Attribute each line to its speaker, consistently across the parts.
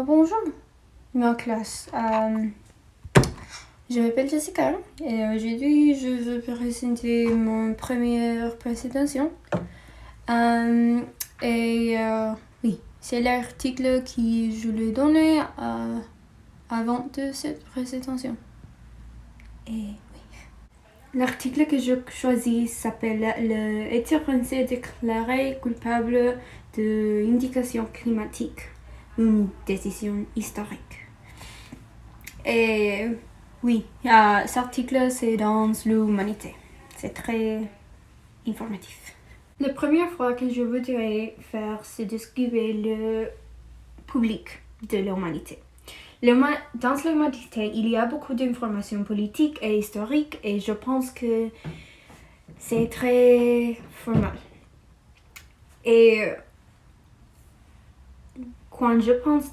Speaker 1: Bonjour, ma classe. Je m'appelle Jessica et aujourd'hui je veux présenter mon première présentation. Oui, c'est l'article que je l'ai donné avant de cette présentation. L'article que je choisis s'appelle « L'État français déclaré coupable de l'indication climatique, une décision historique ». Et oui, cet article c'est dans l'humanité. C'est très informatif. La première fois que je voudrais faire, c'est descrire le public de l'humanité. Dans l'humanité, il y a beaucoup d'informations politiques et historiques et je pense que c'est très formel. Et quand je pense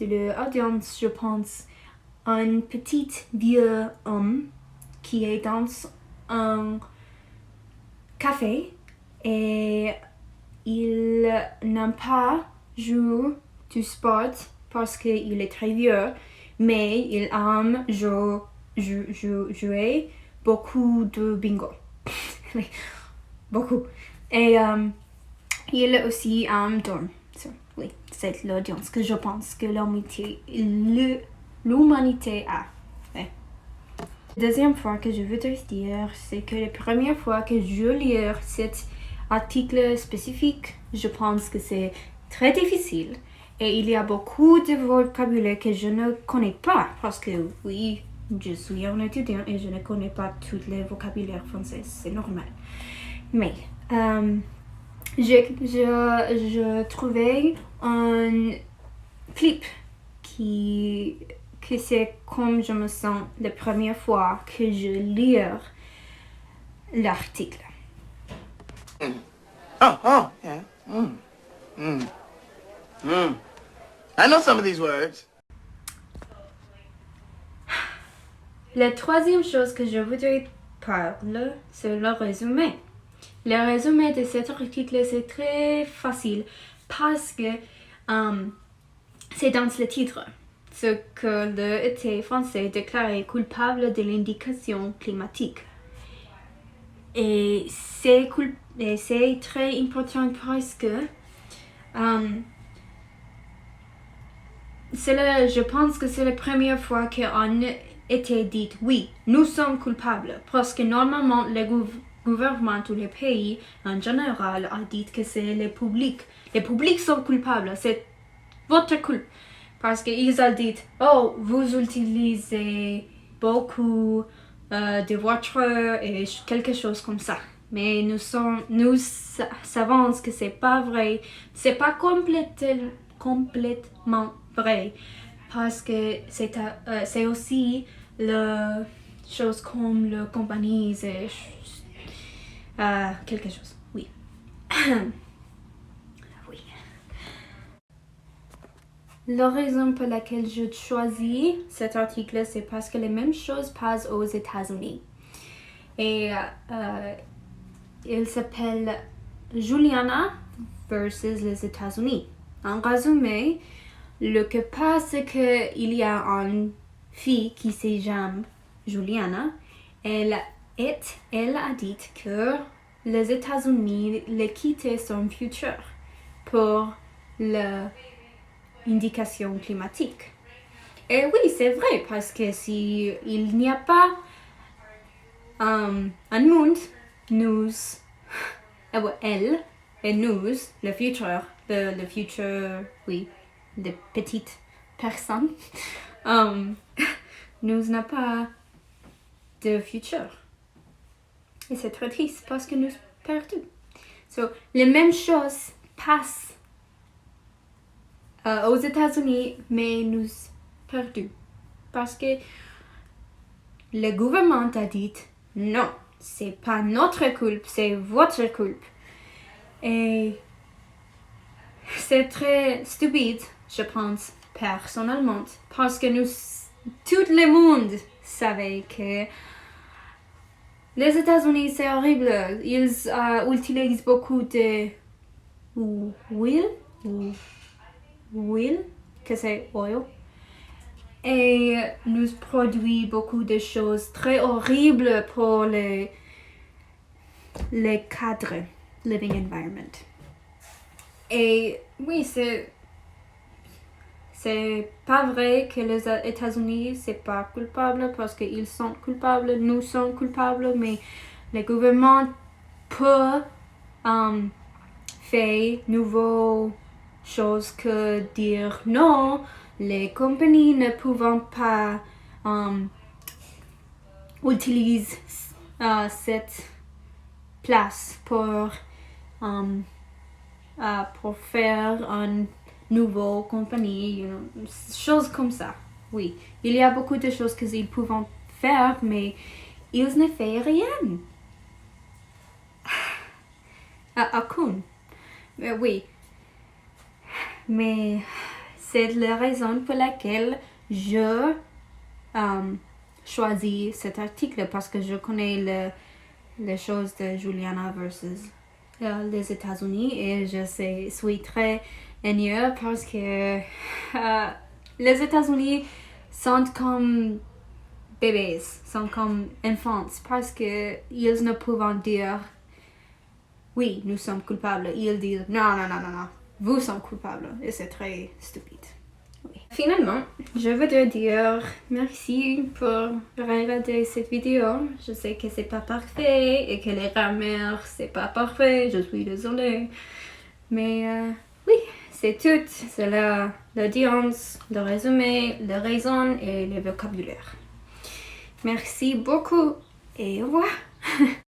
Speaker 1: de l'audience, je pense à un petit vieux homme qui est dans un café et il n'a pas joué du sport parce qu'il est très vieux, mais il aime jouer beaucoup de bingo. Beaucoup. Et il aussi aime dormir. Oui, c'est l'audience que je pense que l'humanité a. La deuxième fois que je voudrais dire, c'est que la première fois que je lis cet article spécifique, je pense que c'est très difficile. Et il y a beaucoup de vocabulaire que je ne connais pas parce que oui, je suis un étudiant et je ne connais pas tous les vocabulaires français, c'est normal. Mais je trouvais un clip que c'est comme je me sens la première fois que je lis l'article.
Speaker 2: Oh, yeah. I know some of these words.
Speaker 1: La troisième chose que je voudrais parler, c'est le résumé. Le résumé de cet article, c'est très facile parce que c'est dans le titre. Ce que l'État français déclaré coupable de l'indication climatique. Et c'est très important parce que je pense que c'est la première fois qu'on a été dit oui, nous sommes coupables. Parce que normalement, le gouvernement ou les pays en général a dit que c'est le public. Les publics sont coupables, c'est votre culpe. Parce qu'ils ont dit, oh, vous utilisez beaucoup de voitures et quelque chose comme ça. Mais nous savons que c'est pas vrai. C'est pas complètement vrai. Parce que c'est aussi la chose comme la compagnie, c'est quelque chose. Oui. Oui. La raison pour laquelle je choisis cet article, c'est parce que les mêmes choses passent aux États-Unis. Et il s'appelle Juliana versus les États-Unis. En résumé, le que passe, c'est qu'il y a une fille qui s'appelle Juliana. Elle a dit que les États-Unis les quittaient son futur pour l'indication climatique. Et oui, c'est vrai, parce que si il n'y a pas un monde, nous, elle et nous, le futur, oui, de petites personnes, nous n'avons pas de futur. Et c'est très triste parce que nous perdons. Les mêmes choses passent aux États-Unis, mais nous perdons. Parce que le gouvernement a dit non, c'est pas notre culpe, c'est votre culpe. Et c'est très stupide, je pense, personnellement, parce que tout le monde savait que les États-Unis, c'est horrible. Ils utilisent beaucoup de huile que c'est oil. Et nous produit beaucoup de choses très horribles pour les cadres, living environment. Et oui, c'est pas vrai que les États-Unis c'est pas coupable parce qu'ils sont coupables, nous sommes coupables, mais le gouvernement peut faire nouvelles choses que dire non. Les compagnies ne pouvant pas utiliser cette place pour faire une nouvelle compagnie, choses comme ça. Oui, il y a beaucoup de choses qu'ils peuvent faire, mais ils ne font rien. Aucune. Oui. Mais c'est la raison pour laquelle je choisis cet article parce que je connais les choses de Juliana versus les États-Unis et je suis très énervée parce que les États-Unis sont comme bébés, sont comme enfants parce que ils ne peuvent dire oui, nous sommes coupables. Ils disent non, vous sommes coupables et c'est très stupide. Oui. Finalement, je voudrais dire merci pour regarder cette vidéo. Je sais que c'est pas parfait et que les grammaires c'est pas parfait. Je suis désolée. Mais oui, c'est tout. C'est l'audience, le résumé, la raison et le vocabulaire. Merci beaucoup et au revoir.